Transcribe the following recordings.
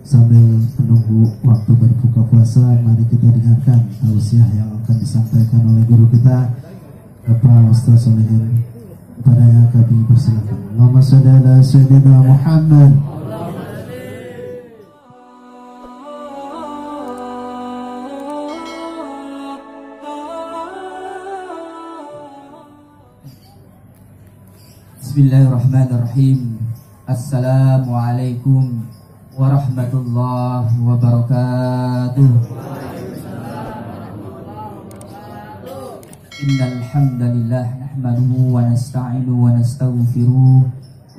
Sambil menunggu waktu berbuka puasa, mari kita dengarkan tausiah yang akan disampaikan oleh guru kita, Bapak Ustaz Solihin. Kepadanya kami persilakan. Allahumma shalli ala sayyidina Muhammad. Bismillahirrahmanirrahim. Assalamualaikum warahmatullahi wabarakatuh. Innal hamdalillah nahmaduhu wa nasta'inuhu wa nastaghfiruh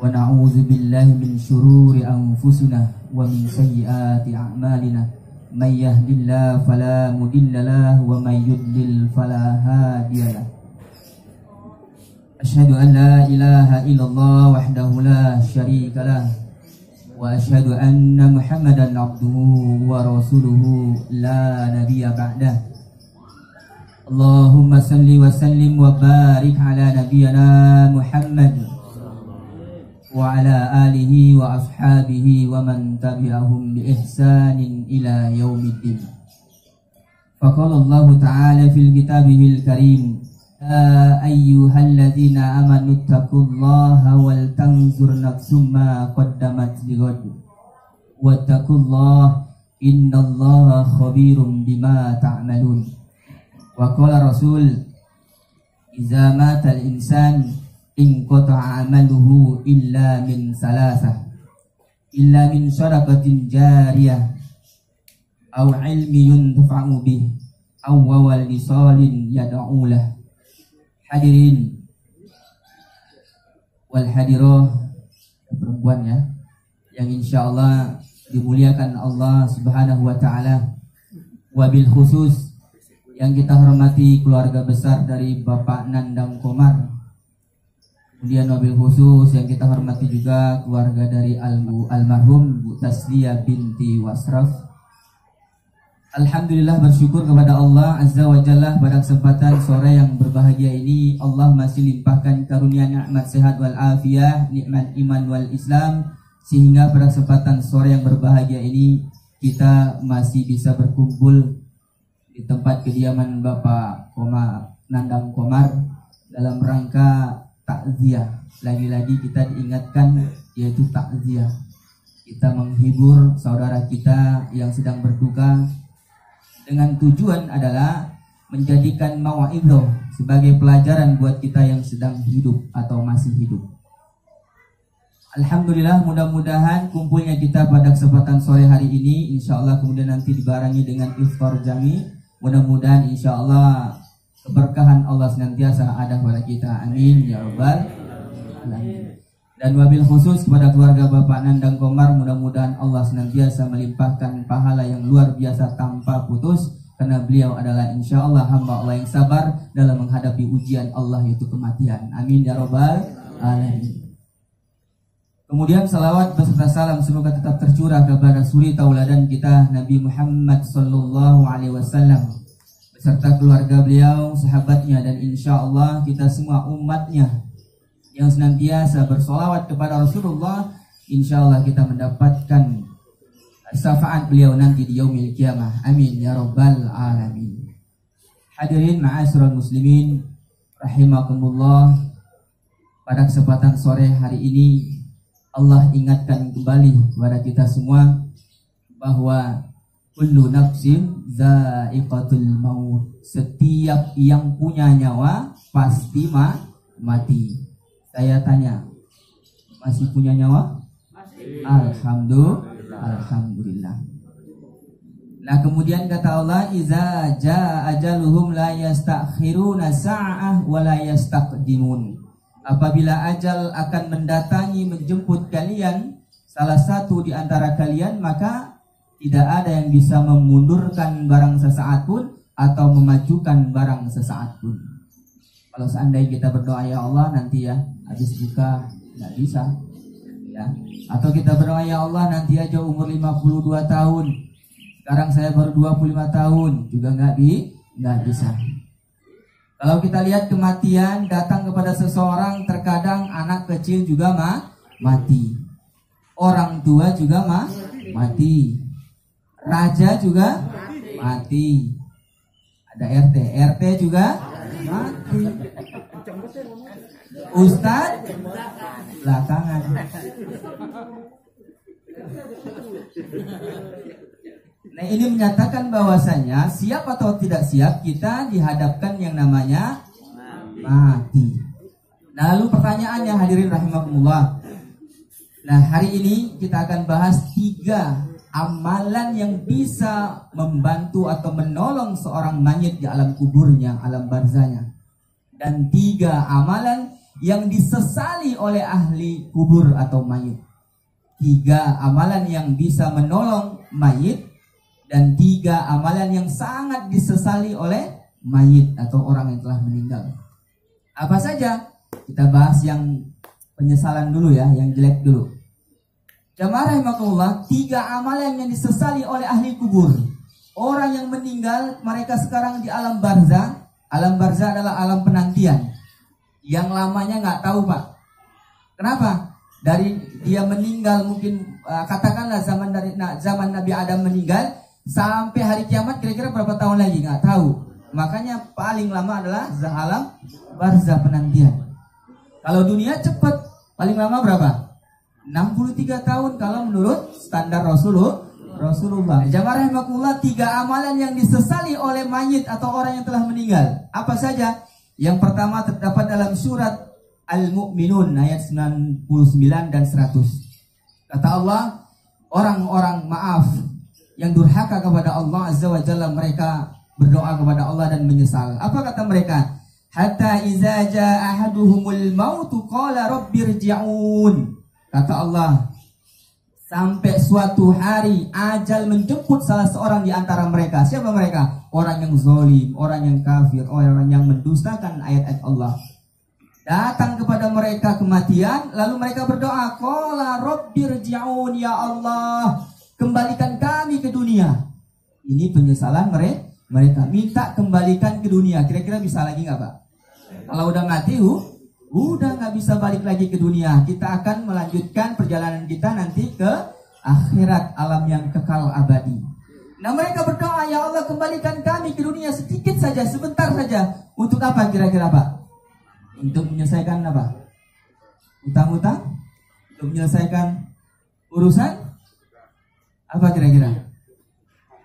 wa na'udzu billahi min shururi anfusina wa min sayyiati a'malina. May yahdihillahu fala mudilla lahu wa may yudlil fala hadiya lahu. Asyhadu an la ilaha illallah wahdahu la syarika lah wa asyhadu anna Muhammadan abduhu wa rasuluhu la nabiyya ba'dah. Allahumma salli wa sallim wa barik ala nabiyyina Muhammad wa ala alihi wa ashabihi wa man tabi'ahum bi ihsanin ila yaumiddin. Faqala Allah ta'ala fil kitabihil karim, ya ayyuhalladzina amanu taqullaha wal tanzur nafsum ma qaddamat lighad wattaqullaha innallaha khabirum bima ta'malun. Wa qala rasul, idza mata al-insan inqata'a amaluhu illa min salasah, illa min shadaqatin jariyah aw ilmi yuntafa'u bih aw walisalin yad'u lah. Hadirin wal hadirah, perempuan ya, yang insyaallah dimuliakan Allah Subhanahu wa taala. Wabil khusus yang kita hormati keluarga besar dari Bapak Nandang Komar. Kemudian wabil khusus yang kita hormati juga keluarga dari almarhum Bu Tasliyah binti Wasraf. Alhamdulillah, bersyukur kepada Allah Azza wa Jalla pada kesempatan sore yang berbahagia ini Allah masih limpahkan karunia nikmat sehat wal afiyah, nikmat iman wal Islam, sehingga pada kesempatan sore yang berbahagia ini kita masih bisa berkumpul di tempat kediaman Bapak Nandang Komar dalam rangka takziah. Lagi-lagi kita diingatkan, yaitu takziah. Kita menghibur saudara kita yang sedang berduka dengan tujuan adalah menjadikan mau'izah sebagai pelajaran buat kita yang sedang hidup atau masih hidup. Alhamdulillah, mudah-mudahan kumpulnya kita pada kesempatan sore hari ini insyaallah kemudian nanti dibarengi dengan iftar jami. Mudah-mudahan insyaallah keberkahan Allah senantiasa ada pada kita. Amin ya rabbal alamin. Dan wabil khusus kepada keluarga Bapak Nandang Komar, mudah-mudahan Allah senantiasa melimpahkan pahala yang luar biasa tanpa putus, karena beliau adalah insyaallah hamba Allah yang sabar dalam menghadapi ujian Allah, yaitu kematian. Amin ya rabbal alamin. Kemudian salawat beserta salam semoga tetap tercurah kepada suri tauladan kita Nabi Muhammad sallallahu alaihi wasallam beserta keluarga beliau, sahabatnya, dan insyaallah kita semua umatnya yang senantiasa bersolawat kepada Rasulullah. Insyaallah kita mendapatkan syafaat beliau nanti di yaumil qiyamah. Amin ya rabbal alamin. Hadirin ma'asyiral muslimin rahimakumullah, pada kesempatan sore hari ini Allah ingatkan kembali kepada kita semua bahwa kullu nafsin za'iqatul maut, setiap yang punya nyawa pasti mati. Saya tanya, masih punya nyawa? Masih. Alhamdulillah. Nah, kemudian kata Allah, iza jaa ajaluhum la yastakhiruna sa'ah wa la yastaqdimun. Apabila ajal akan mendatangi menjemput kalian, salah satu di antara kalian, maka tidak ada yang bisa memundurkan barang sesaat pun atau memajukan barang sesaat pun. Kalau seandainya kita berdoa, ya Allah nanti ya habis buka, nggak bisa ya. Atau kita berdoa, ya Allah nanti aja umur 52 tahun, sekarang saya baru 25 tahun, juga nggak bisa. Kalau kita lihat kematian datang kepada seseorang, terkadang anak kecil juga mati, orang tua juga mati. Raja juga mati. Ada RT juga mati. Ustadz belakangan. Nah, ini menyatakan bahwasanya siap atau tidak siap kita dihadapkan yang namanya mati. Nah, lalu pertanyaannya hadirin rahimakumullah. Nah, hari ini kita akan bahas 3 amalan yang bisa membantu atau menolong seorang mayit di alam kuburnya, alam barzahnya. Dan 3 amalan yang disesali oleh ahli kubur atau mayit. 3 amalan yang bisa menolong mayit dan 3 amalan yang sangat disesali oleh mayit atau orang yang telah meninggal. Apa saja? Kita bahas yang penyesalan dulu ya, yang jelek dulu. Jamaah rahimakumullah, 3 amalan yang disesali oleh ahli kubur. Orang yang meninggal, mereka sekarang di alam barzah. Alam barzah adalah alam penantian. Yang lamanya nggak tahu, Pak. Kenapa? Dari dia meninggal mungkin katakanlah zaman Nabi Adam meninggal sampai hari kiamat kira-kira berapa tahun lagi? Nggak tahu. Makanya paling lama adalah alam barzah penantian. Kalau dunia cepat, paling lama berapa? 63 tahun kalau menurut standar Rasulullah. Jamaah rahimakumullah, 3 amalan yang disesali oleh mayit atau orang yang telah meninggal. Apa saja? Yang pertama terdapat dalam surat Al-Mu'minun ayat 99 dan 100. Kata Allah, orang-orang maaf yang durhaka kepada Allah Azza wa Jalla, mereka berdoa kepada Allah dan menyesal. Apa kata mereka? Hatta iza jaa ahaduhumul mautu qala rabbirji'un. Kata Allah, sampai suatu hari ajal menjemput salah seorang di antara mereka. Siapa mereka? Orang yang zalim, orang yang kafir, orang yang mendustakan ayat-ayat Allah. Datang kepada mereka kematian, lalu mereka berdoa, qala rabbirji'un, ya Allah, kembalikan kami ke dunia. Ini penyesalan mereka minta kembalikan ke dunia. Kira-kira bisa lagi nggak, Pak? Kalau udah mati, udah nggak bisa balik lagi ke dunia. Kita akan melanjutkan perjalanan kita nanti ke akhirat, alam yang kekal abadi. Nah, mereka berdoa, ya Allah, kembalikan kami ke dunia sedikit saja, sebentar saja. Untuk apa kira-kira, Pak? Untuk menyelesaikan apa? Utang-utang? Untuk menyelesaikan urusan? Apa kira-kira?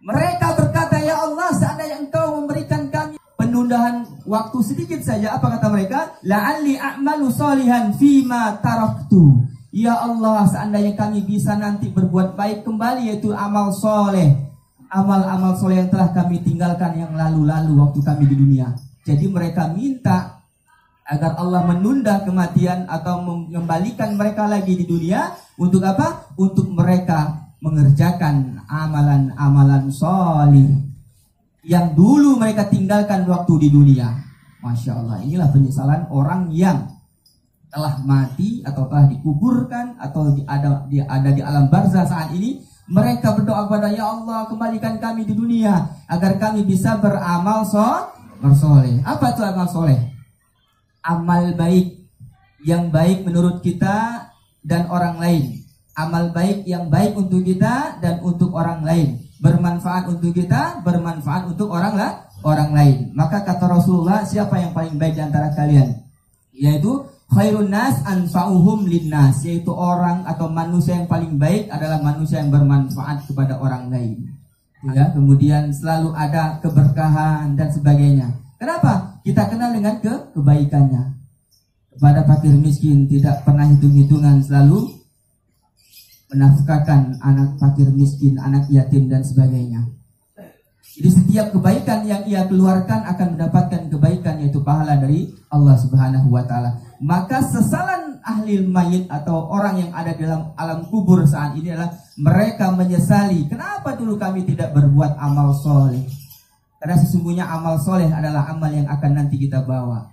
Mereka berkata, ya Allah, seandainya Engkau memberikan kami penundaan waktu sedikit saja, apa kata mereka? La'alli a'malu sholihan fima taraktu. Ya Allah, seandainya kami bisa nanti berbuat baik kembali, yaitu amal soleh, amal-amal soleh yang telah kami tinggalkan yang lalu-lalu waktu kami di dunia. Jadi mereka minta agar Allah menunda kematian atau mengembalikan mereka lagi di dunia. Untuk apa? Untuk mereka mengerjakan amalan-amalan soleh yang dulu mereka tinggalkan waktu di dunia. Masya Allah, inilah penyesalan orang yang telah mati atau telah dikuburkan atau ada di alam barzah saat ini. Mereka berdoa kepada, ya Allah, kembalikan kami di dunia agar kami bisa beramal soleh. Apa itu amal soleh? Amal baik yang baik menurut kita dan orang lain. Amal baik yang baik untuk kita dan untuk orang lain. Bermanfaat untuk kita, bermanfaat untuk orang lain. Maka kata Rasulullah, siapa yang paling baik di antara kalian? Yaitu khairun nas anfa'uhum linnas, yaitu orang atau manusia yang paling baik adalah manusia yang bermanfaat kepada orang lain. Ya, kemudian selalu ada keberkahan dan sebagainya. Kenapa? Kita kenal dengan kebaikannya. Kepada fakir miskin tidak pernah hitung-hitungan, selalu menafkahkan anak fakir miskin, anak yatim dan sebagainya. Jadi setiap kebaikan yang ia keluarkan akan mendapatkan kebaikan, yaitu pahala dari Allah Subhanahu wa taala. Maka sesalan ahli mayit atau orang yang ada dalam alam kubur saat ini adalah mereka menyesali, kenapa dulu kami tidak berbuat amal soleh. Karena sesungguhnya amal soleh adalah amal yang akan nanti kita bawa.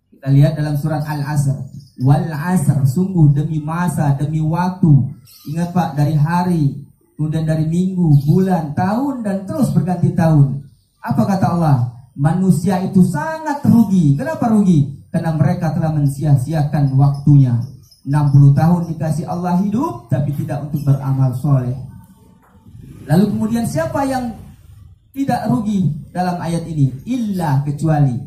Kita lihat dalam surat Al-Asr. Wal asr, sungguh demi masa, demi waktu. Ingat Pak, dari hari, kemudian dari minggu, bulan, tahun, dan terus berganti tahun. Apa kata Allah? Manusia itu sangat rugi. Kenapa rugi? Karena mereka telah mensia-siakan waktunya. 60 tahun dikasih Allah hidup, tapi tidak untuk beramal soleh. Lalu kemudian siapa yang tidak rugi dalam ayat ini? Illa, kecuali,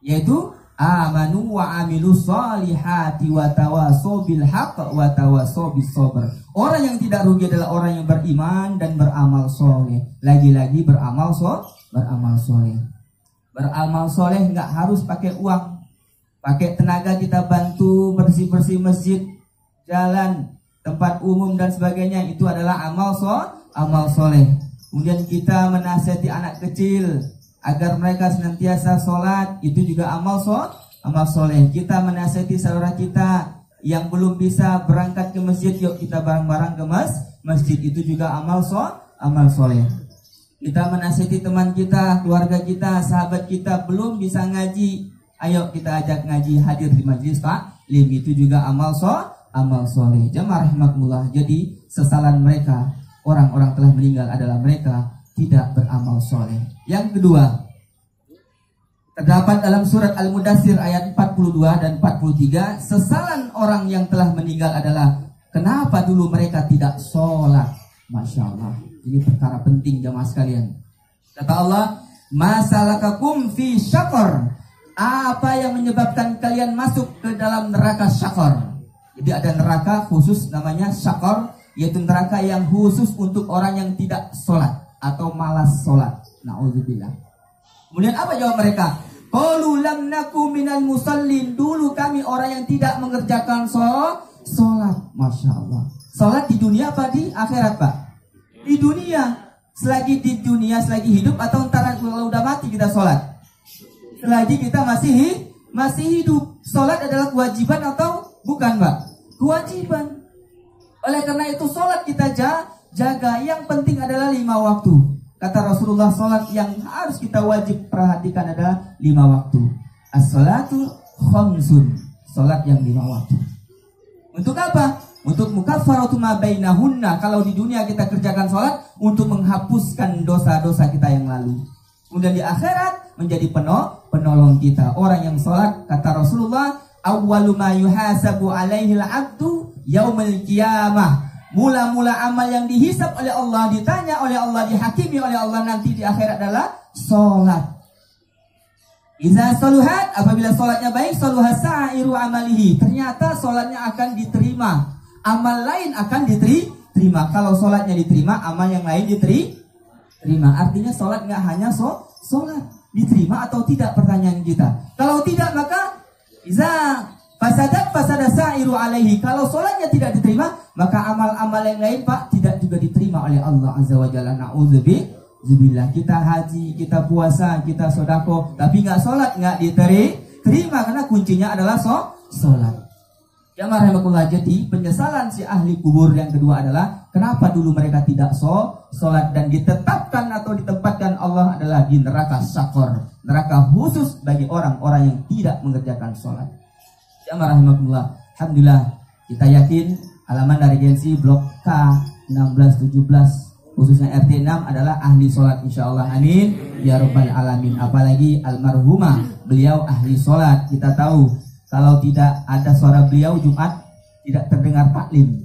yaitu amanu wa amilus solihati wa tawasaw bil haqq wa tawasaw bis sabr. Orang yang tidak rugi adalah orang yang beriman dan beramal soleh. Lagi-lagi beramal soleh. Beramal soleh nggak harus pakai uang, pakai tenaga kita bantu bersih-bersih masjid, jalan, tempat umum dan sebagainya. Itu adalah amal soleh. Kemudian kita menasihati anak kecil agar mereka senantiasa sholat, itu juga amal soleh. Kita menasihati saudara kita yang belum bisa berangkat ke masjid, yuk kita bareng-bareng ke masjid, itu juga amal soleh. Kita menasihati teman kita, keluarga kita, sahabat kita belum bisa ngaji, ayo kita ajak ngaji, hadir di majlis taklim, itu juga amal soleh. Jamaah rahimakumullah. Jadi sesalan mereka, orang-orang telah meninggal, adalah mereka tidak beramal soleh. Yang kedua, terdapat dalam surat Al-Mudaththir ayat 42 dan 43, sesalan orang yang telah meninggal adalah kenapa dulu mereka tidak sholat. Masya Allah, ini perkara penting jamaah sekalian. Kata Allah, masalakakum fi syaqar, apa yang menyebabkan kalian masuk ke dalam neraka syaqar. Jadi ada neraka khusus namanya syaqar, yaitu neraka yang khusus untuk orang yang tidak sholat atau malas sholat. Na'udzubillah. Kemudian apa jawab mereka? Qalu lam naku minal musallin, dulu kami orang yang tidak mengerjakan sholat. Masya Allah. Sholat di dunia apa di akhirat, Pak? Di dunia. Selagi di dunia, selagi hidup, atau ntar kalau udah mati kita sholat? Selagi kita masih hidup. Sholat adalah kewajiban atau bukan, Pak? Kewajiban. Oleh karena itu sholat kita jaga. Yang penting adalah 5 waktu. Kata Rasulullah, sholat yang harus kita wajib perhatikan adalah 5 waktu. As-sholatu khamsun, sholat yang 5 waktu. Untuk apa? Untuk mukaffaratu ma bainahunna. Kalau di dunia kita kerjakan sholat untuk menghapuskan dosa-dosa kita yang lalu. Kemudian di akhirat menjadi penolong kita. Orang yang sholat, kata Rasulullah, awwalu ma yuhasabu alaihi al-abdu yaumil qiyamah. Mula-mula amal yang dihisab oleh Allah, ditanya oleh Allah, dihakimi oleh Allah nanti di akhirat adalah sholat. Iza saluhat, apabila sholatnya baik, saluhat sa'iru amalihi. Ternyata sholatnya akan diterima, amal lain akan diterima. Kalau sholatnya diterima, amal yang lain diterima. Artinya sholat nggak hanya sholat, diterima atau tidak, pertanyaan kita. Kalau tidak, maka iza fasada sa'iru alaihi. Kalau sholatnya tidak diterima, maka amal-amal yang lain, Pak, tidak juga diterima oleh Allah Azza wa Jalla. Na'udzubillah. Kita haji, kita puasa, kita sodako, tapi nggak sholat, nggak diterima, karena kuncinya adalah sholat. Ya marhamatullah. Jadi penyesalan si ahli kubur yang kedua adalah kenapa dulu mereka tidak sholat, dan ditetapkan atau ditempatkan Allah adalah di neraka syaqar, neraka khusus bagi orang-orang yang tidak mengerjakan sholat. Ya marhamatullah. Alhamdulillah, kita yakin halaman dari Gensi blok K 16-17 khususnya RT 6 adalah ahli sholat, insyaallah. Amin ya rabbal alamin. Apalagi almarhumah, beliau ahli sholat. Kita tahu kalau tidak ada suara beliau Jumat tidak terdengar taklim.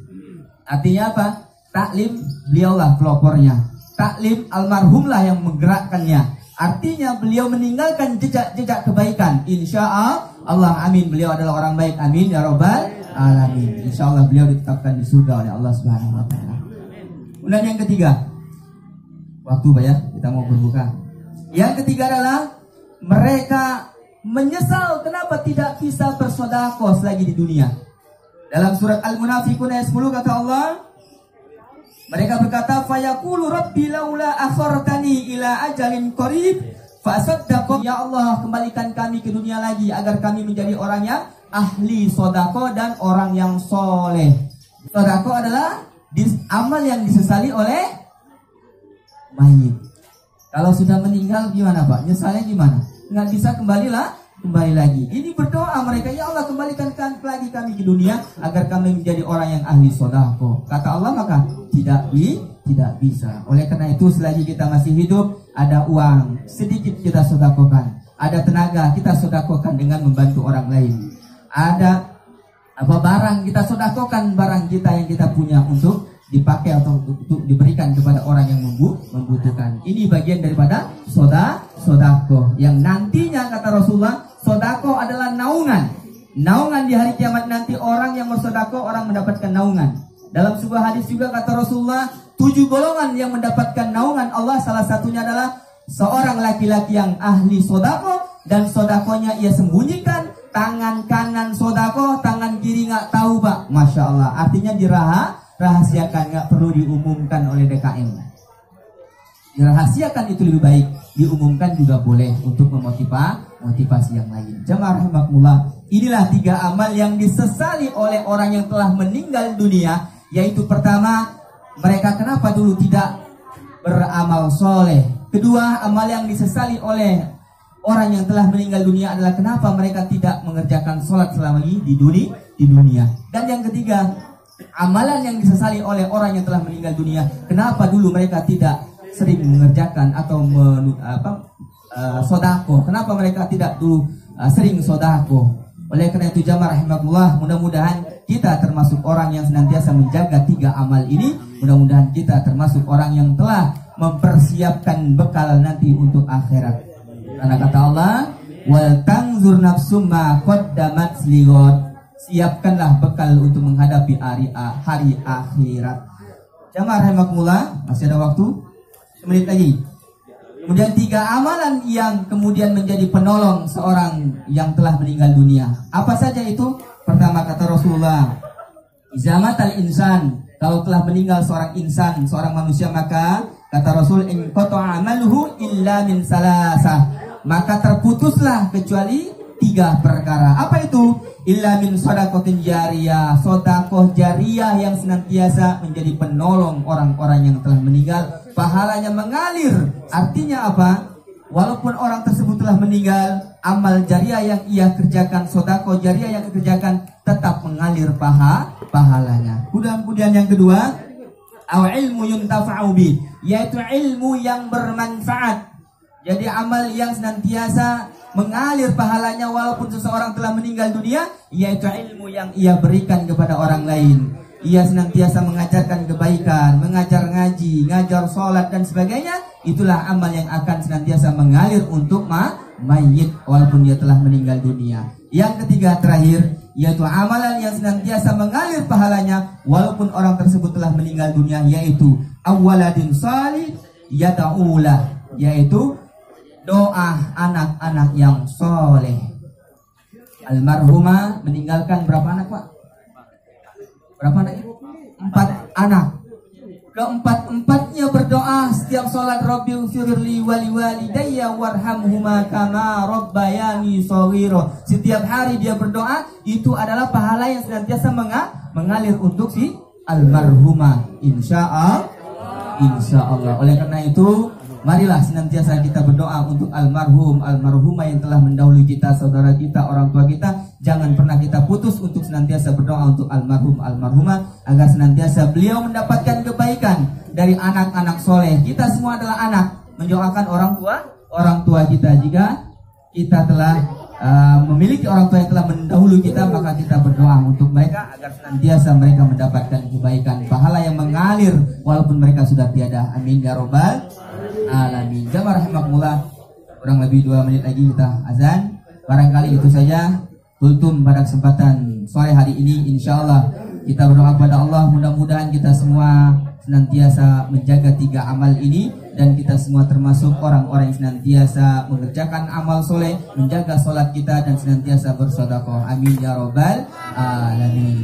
Artinya apa? Taklim beliaulah pelopornya, taklim almarhumlah yang menggerakkannya. Artinya beliau meninggalkan jejak-jejak kebaikan, insyaallah. Amin. Beliau adalah orang baik. Amin ya rabbal alamin. Insyaallah beliau ditetapkan di surga oleh Allah Subhanahu wa taala. Kemudian yang ketiga, waktu Pak ya, kita mau berbuka. Yang ketiga adalah mereka menyesal kenapa tidak bisa bersedekah selagi di dunia. Dalam surat Al-Munafiqun ayat 10 kata Allah, mereka berkata, fayaqulu rabbi laula akhartani ila ajalin qarib fasaddaq. Ya Allah, kembalikan kami ke dunia lagi agar kami menjadi orang yang ahli sedekah dan orang yang soleh. Sedekah adalah amal yang disesali oleh mayit. Kalau sudah meninggal gimana Pak? Nyesalnya gimana? Nggak bisa kembali lagi. Ini berdoa mereka, ya Allah kembalikan lagi kami ke dunia agar kami menjadi orang yang ahli sedekah. Kata Allah, maka tidak bisa. Oleh karena itu selagi kita masih hidup, ada uang sedikit kita sedekahkan, ada tenaga kita sedekahkan dengan membantu orang lain, ada barang kita sedekahkan, barang kita yang kita punya untuk dipakai atau untuk diberikan kepada orang yang membutuhkan. Ini bagian daripada sodako yang nantinya kata Rasulullah, sodako adalah naungan. Naungan di hari kiamat nanti, orang yang bersodako orang mendapatkan naungan. Dalam sebuah hadis juga kata Rasulullah, 7 golongan yang mendapatkan naungan Allah, salah satunya adalah seorang laki-laki yang ahli sodako dan sodakonya ia sembunyikan. Tangan kanan sodako, tangan kiri nggak tahu pak. Masya Allah, artinya dirahasiakan, nggak perlu diumumkan oleh DKM. Dirahasiakan itu lebih baik, diumumkan juga boleh untuk memotivasi yang lain. Jamaah rahimakumullah, inilah 3 amal yang disesali oleh orang yang telah meninggal dunia. Yaitu pertama, mereka kenapa dulu tidak beramal soleh. Kedua, amal yang disesali oleh orang yang telah meninggal dunia adalah kenapa mereka tidak mengerjakan sholat selama ini di dunia. Dan yang ketiga, amalan yang disesali oleh orang yang telah meninggal dunia, kenapa dulu mereka tidak sering mengerjakan atau sodako. Kenapa mereka tidak dulu sering sodako. Oleh karena itu jamaah rahimakumullah, mudah-mudahan kita termasuk orang yang senantiasa menjaga 3 amal ini. Mudah-mudahan kita termasuk orang yang telah mempersiapkan bekal nanti untuk akhirat. Karena kata Allah, wal tanzur nafsum ma qaddamat lighad. Siapkanlah bekal untuk menghadapi hari akhirat. Jamaah rahimakumullah, masih ada waktu 1 menit lagi. Kemudian 3 amalan yang kemudian menjadi penolong seorang yang telah meninggal dunia. Apa saja itu? Pertama kata Rasulullah, izamatal insan, kalau telah meninggal seorang insan, seorang manusia, maka kata Rasul, in qata'a amaluhu illa min salasah, maka terputuslah kecuali 3 perkara. Apa itu? Illa min shadaqatin jariyah, sedekah jariyah yang senantiasa menjadi penolong orang-orang yang telah meninggal, pahalanya mengalir. Artinya apa? Walaupun orang tersebut telah meninggal, amal jariyah yang ia kerjakan, sedekah jariyah yang ia kerjakan tetap mengalir pahalanya. Kemudian yang kedua, aw ilmu yuntafa'u bi, yaitu ilmu yang bermanfaat. Jadi amal yang senantiasa mengalir pahalanya walaupun seseorang telah meninggal dunia, yaitu ilmu yang ia berikan kepada orang lain. Ia senantiasa mengajarkan kebaikan, mengajar ngaji, ngajar sholat dan sebagainya. Itulah amal yang akan senantiasa mengalir untuk mayit walaupun dia telah meninggal dunia. Yang ketiga terakhir, yaitu amalan yang senantiasa mengalir pahalanya walaupun orang tersebut telah meninggal dunia, yaitu awaladin salih yada'ulah, yaitu doa anak-anak yang soleh. Almarhumah meninggalkan berapa anak pak? Berapa anak? 4 anak. Keempat-empatnya berdoa setiap sholat, Rabbi firli wali walidayya warhamhuma kama rabbayani shaghira. Setiap hari dia berdoa, itu adalah pahala yang senantiasa mengalir untuk si almarhumah. Insyaallah. Oleh karena itu, marilah senantiasa kita berdoa untuk almarhumah yang telah mendahului kita, saudara kita, orang tua kita. Jangan pernah kita putus untuk senantiasa berdoa untuk almarhumah agar senantiasa beliau mendapatkan kebaikan dari anak-anak soleh. Kita semua adalah anak, mendoakan orang tua kita. Jika kita telah memiliki orang tua yang telah mendahului kita, maka kita berdoa untuk mereka agar senantiasa mereka mendapatkan kebaikan, pahala yang mengalir walaupun mereka sudah tiada. Amin ya robbal alamin. Jamaah rahimakumullah, kurang lebih 2 menit lagi kita azan. Barangkali itu saja kultum pada kesempatan sore hari ini. Insyaallah kita berdoa kepada Allah, mudah-mudahan kita semua senantiasa menjaga 3 amal ini, dan kita semua termasuk orang-orang yang senantiasa mengerjakan amal soleh, menjaga sholat kita, dan senantiasa bersedekah. Amin ya robbal alamin.